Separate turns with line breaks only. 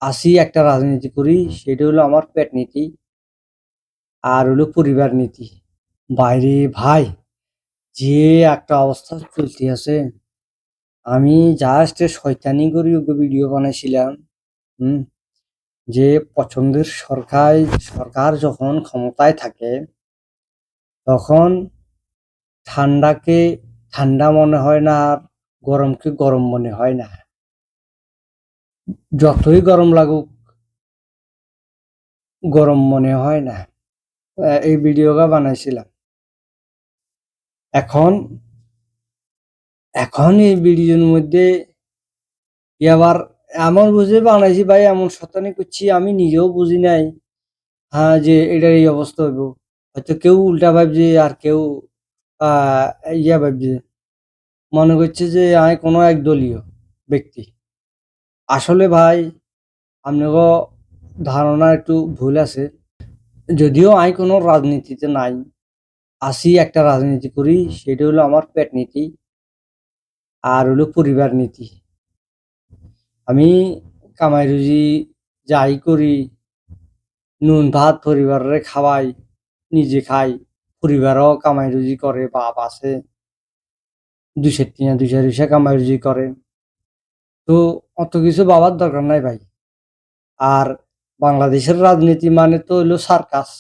আসি একটা রাজনীতি করি, সেটা হলো আমার পেট নীতি আর হলো পরিবার নীতি। বাইরে ভাই, যে একটা অবস্থা চলতে আছে, আমি জাস্ট শয়তানি করি ওকে ভিডিও বানাইছিলাম। হুম যে পছন্দের সরকার যখন ক্ষমতায় থাকে, তখন ঠান্ডাকে ঠান্ডা মনে হয় না, আর গরমকে গরম মনে হয় না। যতই গরম লাগুক, গরম মনে হয় না। এই ভিডিওটা বানাইছিলাম। এখন এখন এই ভিডিওর মধ্যে আবার এমন বুঝে বানাইছি ভাই, এমন শয়তানি করছি আমি নিজেও বুঝি নাই। হ্যাঁ, যে এটার এই অবস্থা হইব। হয়তো কেউ উল্টা ভাবছে, আর কেউ আহ ভাবছে, মনে করছে যে আমি কোনো এক দলীয় ব্যক্তি। আসলে ভাই, আপনাকে ধারণা একটু ভুল আছে। যদিও আমি কোনো রাজনীতিতে নাই, আসি একটা রাজনীতি করি, সেটা হলো আমার পেট নীতি আর হলো পরিবার নীতি। আমি কামাই রুজি যাই করি, নুন ভাত পরিবারে খাওয়াই, নিজে খাই, পরিবারও কামাই রুজি করে, বাপ আছে দুইশা কামাই রুজি করে। তো অত কিছু বাবার দরকার নাই ভাই। আর বাংলাদেশের রাজনীতি মানে তো হইলো সার্কাস।